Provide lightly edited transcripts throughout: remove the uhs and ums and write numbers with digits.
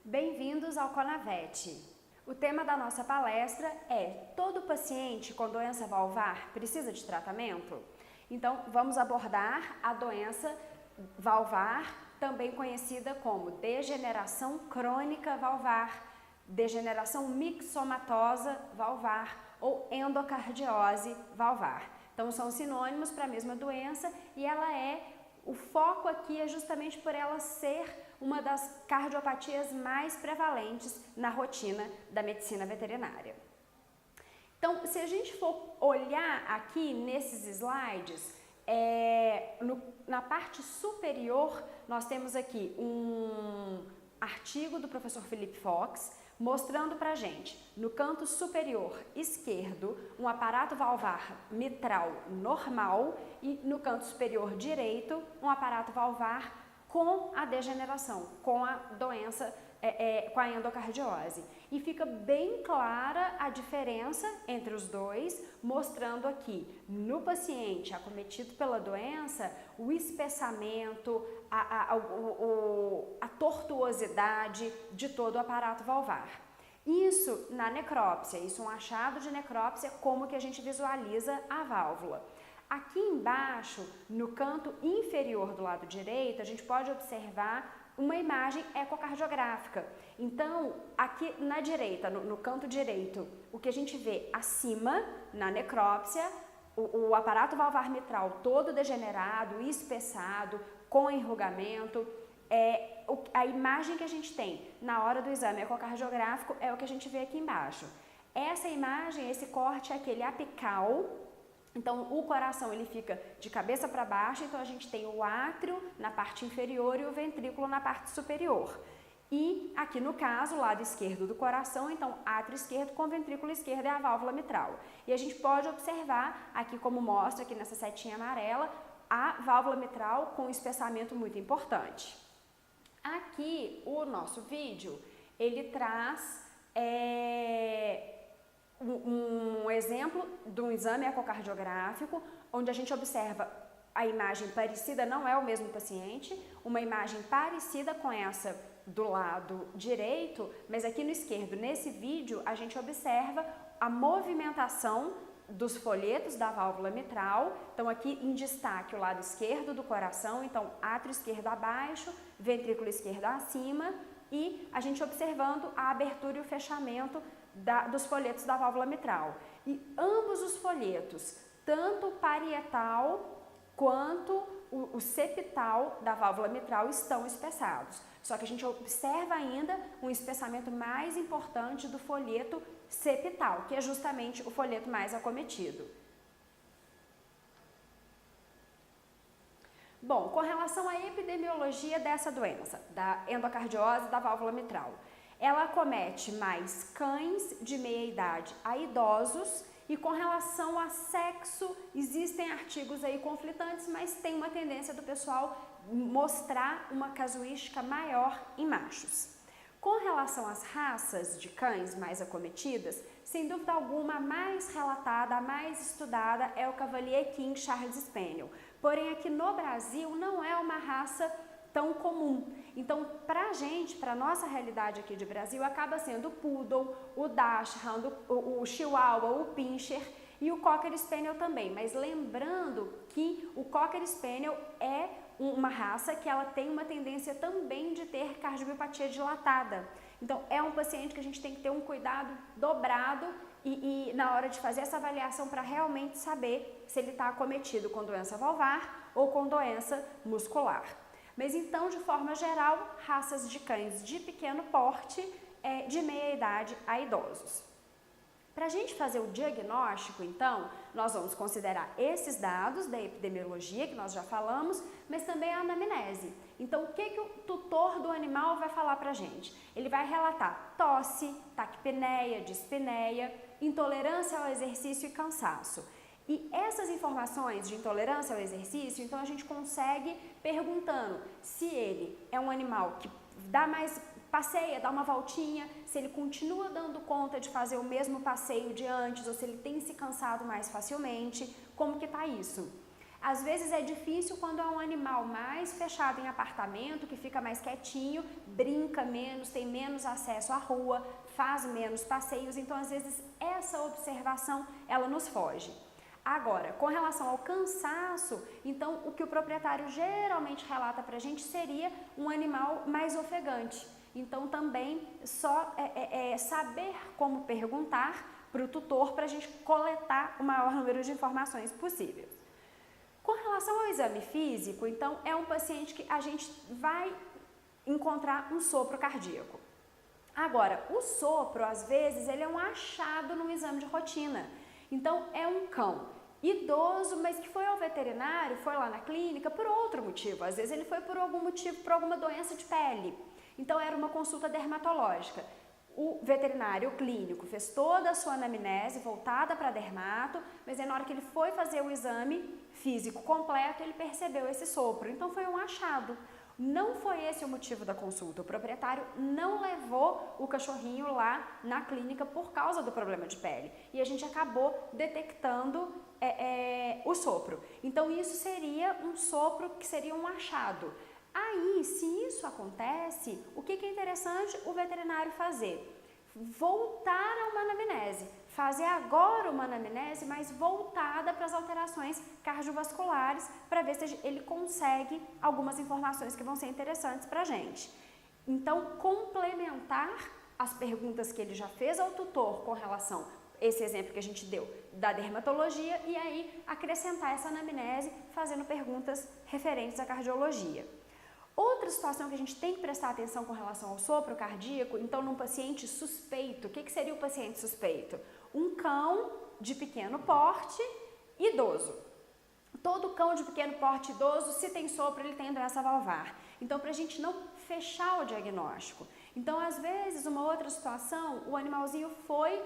Bem-vindos ao Conavete. O tema da nossa palestra é: todo paciente com doença valvar precisa de tratamento? Então, vamos abordar a doença valvar, também conhecida como degeneração crônica valvar, degeneração mixomatosa valvar ou endocardiose valvar. Então, são sinônimos para a mesma doença e o foco aqui é justamente por ela ser uma das cardiopatias mais prevalentes na rotina da medicina veterinária. Então, se a gente for olhar aqui nesses slides, na parte superior nós temos aqui um artigo do professor Philip Fox mostrando pra gente, no canto superior esquerdo, um aparato valvar mitral normal e no canto superior direito, um aparato valvar com a degeneração, com a doença, com a endocardiose. E fica bem clara a diferença entre os dois, mostrando aqui no paciente acometido pela doença o espessamento, a tortuosidade de todo o aparato valvar. Isso na necrópsia, isso é um achado de necrópsia, como que a gente visualiza a válvula. Aqui embaixo, no canto inferior do lado direito, a gente pode observar uma imagem ecocardiográfica. Então, aqui na direita, no canto direito, o que a gente vê acima, na necrópsia, o aparato valvar mitral todo degenerado, espessado, com enrugamento. A imagem que a gente tem na hora do exame ecocardiográfico é o que a gente vê aqui embaixo. Essa imagem, esse corte é aquele apical. Então, o coração ele fica de cabeça para baixo, então a gente tem o átrio na parte inferior e o ventrículo na parte superior. E aqui no caso, o lado esquerdo do coração, então átrio esquerdo com ventrículo esquerdo é a válvula mitral. E a gente pode observar aqui, como mostra aqui nessa setinha amarela, a válvula mitral com um espessamento muito importante. Aqui o nosso vídeo, ele traz um exemplo de um exame ecocardiográfico, onde a gente observa a imagem parecida, não é o mesmo paciente, uma imagem parecida com essa do lado direito, mas aqui no esquerdo, nesse vídeo, a gente observa a movimentação dos folhetos da válvula mitral. Então aqui em destaque o lado esquerdo do coração, então átrio esquerdo abaixo, ventrículo esquerdo acima, e a gente observando a abertura e o fechamento dos folhetos da válvula mitral. E ambos os folhetos, tanto o parietal quanto o septal da válvula mitral, estão espessados. Só que a gente observa ainda um espessamento mais importante do folheto septal, que é justamente o folheto mais acometido. Bom, com relação à epidemiologia dessa doença, da endocardiose da válvula mitral, ela acomete mais cães de meia idade a idosos, e com relação a sexo, existem artigos aí conflitantes, mas tem uma tendência do pessoal mostrar uma casuística maior em machos. Com relação às raças de cães mais acometidas, sem dúvida alguma, a mais relatada, a mais estudada é o Cavalier King Charles Spaniel. Porém, aqui no Brasil não é uma raça tão comum. Então, pra gente, pra nossa realidade aqui de Brasil, acaba sendo o Poodle, o Dachshund, o Chihuahua, o Pinscher e o Cocker Spaniel também. Mas lembrando que o Cocker Spaniel é uma raça que ela tem uma tendência também de ter cardiomiopatia dilatada. Então, é um paciente que a gente tem que ter um cuidado dobrado e na hora de fazer essa avaliação para realmente saber se ele está acometido com doença valvar ou com doença muscular. Mas então, de forma geral, raças de cães de pequeno porte, de meia idade a idosos. Para a gente fazer o diagnóstico, então, nós vamos considerar esses dados da epidemiologia, que nós já falamos, mas também a anamnese. Então, o que o tutor do animal vai falar para a gente? Ele vai relatar tosse, taquipneia, dispneia, intolerância ao exercício e cansaço. E essas informações de intolerância ao exercício, então a gente consegue perguntando se ele é um animal que passeia, dá uma voltinha, se ele continua dando conta de fazer o mesmo passeio de antes ou se ele tem se cansado mais facilmente, como que tá isso? Às vezes é difícil quando é um animal mais fechado em apartamento, que fica mais quietinho, brinca menos, tem menos acesso à rua, faz menos passeios, então às vezes essa observação ela nos foge. Agora, com relação ao cansaço, então o que o proprietário geralmente relata para a gente seria um animal mais ofegante. Então também só saber como perguntar para o tutor para a gente coletar o maior número de informações possíveis. Com relação ao exame físico, então é um paciente que a gente vai encontrar um sopro cardíaco. Agora, o sopro, às vezes, ele é um achado no exame de rotina. Então, é um cão idoso, mas que foi ao veterinário, foi lá na clínica por outro motivo. Às vezes ele foi por algum motivo, por alguma doença de pele. Então, era uma consulta dermatológica. O veterinário clínico fez toda a sua anamnese voltada para dermato, mas aí na hora que ele foi fazer o exame físico completo, ele percebeu esse sopro. Então, foi um achado. Não foi esse o motivo da consulta. O proprietário não levou o cachorrinho lá na clínica por causa do problema de pele. E a gente acabou detectando o sopro. Então, isso seria um sopro que seria um achado. Aí, se isso acontece, o que é interessante o veterinário fazer? Voltar a uma anamnese. Fazer agora uma anamnese, mas voltada para as alterações cardiovasculares, para ver se ele consegue algumas informações que vão ser interessantes para a gente. Então, complementar as perguntas que ele já fez ao tutor com relação a esse exemplo que a gente deu da dermatologia e aí acrescentar essa anamnese fazendo perguntas referentes à cardiologia. Outra situação que a gente tem que prestar atenção com relação ao sopro cardíaco, então num paciente suspeito, o que seria o paciente suspeito? Um cão de pequeno porte idoso. Todo cão de pequeno porte idoso, se tem sopro, ele tem doença valvar. Então, para a gente não fechar o diagnóstico. Então, às vezes, uma outra situação, o animalzinho foi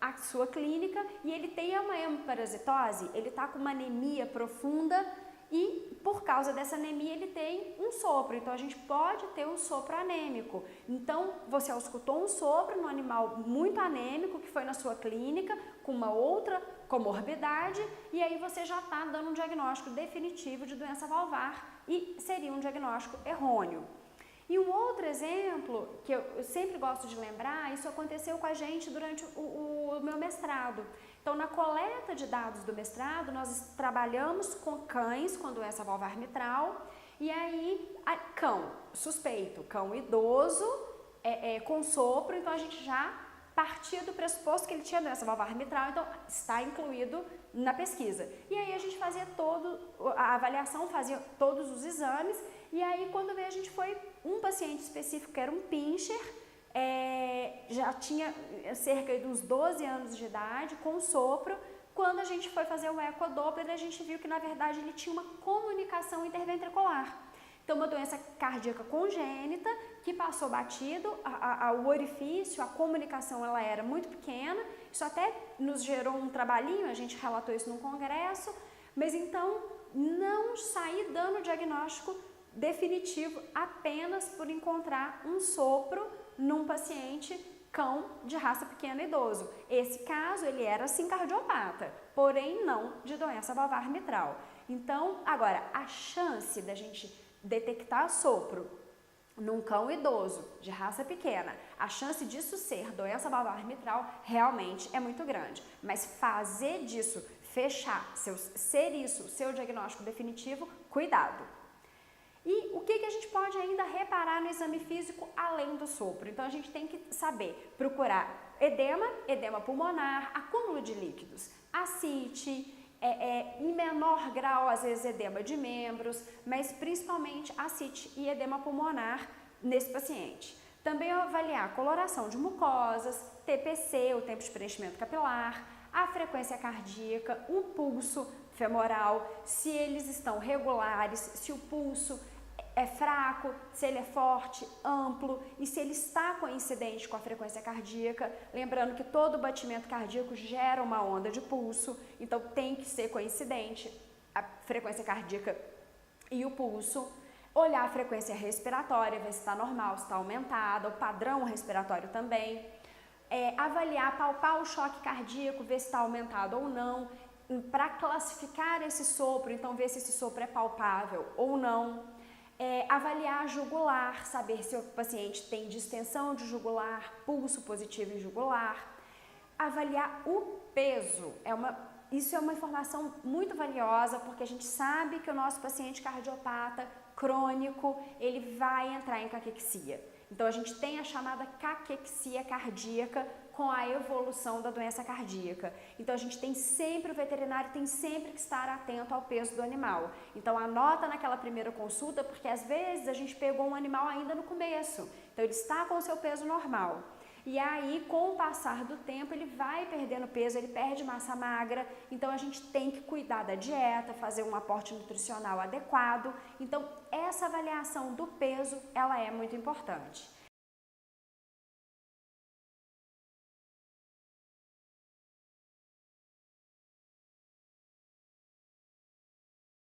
à sua clínica e ele tem uma hemoparasitose, ele está com uma anemia profunda e por causa dessa anemia ele tem um sopro, então a gente pode ter um sopro anêmico. Então você escutou um sopro no animal muito anêmico que foi na sua clínica com uma outra comorbidade e aí você já está dando um diagnóstico definitivo de doença valvar e seria um diagnóstico errôneo. E um outro exemplo que eu sempre gosto de lembrar, isso aconteceu com a gente durante o meu mestrado. Então, na coleta de dados do mestrado, nós trabalhamos com cães com doença valvar mitral e aí, cão suspeito, cão idoso com sopro, então a gente já partia do pressuposto que ele tinha doença valvar mitral, então está incluído na pesquisa. E aí a gente fazia a avaliação, fazia todos os exames e aí quando veio a gente foi um paciente específico que era um pincher, já tinha cerca de uns 12 anos de idade, com sopro. Quando a gente foi fazer o ecodoppler, a gente viu que, na verdade, ele tinha uma comunicação interventricular. Então, uma doença cardíaca congênita que passou batido, o orifício, a comunicação ela era muito pequena. Isso até nos gerou um trabalhinho, a gente relatou isso num congresso, mas então não sair dando diagnóstico definitivo apenas por encontrar um sopro num paciente cão de raça pequena idoso. Esse caso, ele era sim cardiopata, porém não de doença valvar mitral. Então, agora, a chance da gente detectar sopro num cão idoso de raça pequena, a chance disso ser doença valvar mitral realmente é muito grande. Mas fazer disso, fechar, ser isso, seu diagnóstico definitivo, cuidado. E o que a gente pode ainda reparar no exame físico além do sopro? Então, a gente tem que saber procurar edema pulmonar, acúmulo de líquidos, ascite, em menor grau, às vezes, edema de membros, mas principalmente ascite e edema pulmonar nesse paciente. Também avaliar a coloração de mucosas, TPC, o tempo de preenchimento capilar, a frequência cardíaca, o pulso femoral, se eles estão regulares, se o pulso é fraco, se ele é forte, amplo e se ele está coincidente com a frequência cardíaca. Lembrando que todo batimento cardíaco gera uma onda de pulso, então tem que ser coincidente a frequência cardíaca e o pulso. Olhar a frequência respiratória, ver se está normal, se está aumentada, o padrão respiratório também. Avaliar, palpar o choque cardíaco, ver se está aumentado ou não. para classificar esse sopro, então ver se esse sopro é palpável ou não. Avaliar a jugular, saber se o paciente tem distensão de jugular, pulso positivo em jugular. Avaliar o peso, isso é uma informação muito valiosa, porque a gente sabe que o nosso paciente cardiopata crônico, ele vai entrar em caquexia. Então, a gente tem a chamada caquexia cardíaca com a evolução da doença cardíaca. Então, o veterinário tem sempre que estar atento ao peso do animal. Então, anota naquela primeira consulta, porque às vezes a gente pegou um animal ainda no começo. Então, ele está com o seu peso normal. E aí, com o passar do tempo, ele vai perdendo peso, ele perde massa magra. Então, a gente tem que cuidar da dieta, fazer um aporte nutricional adequado. Então, essa avaliação do peso, ela é muito importante.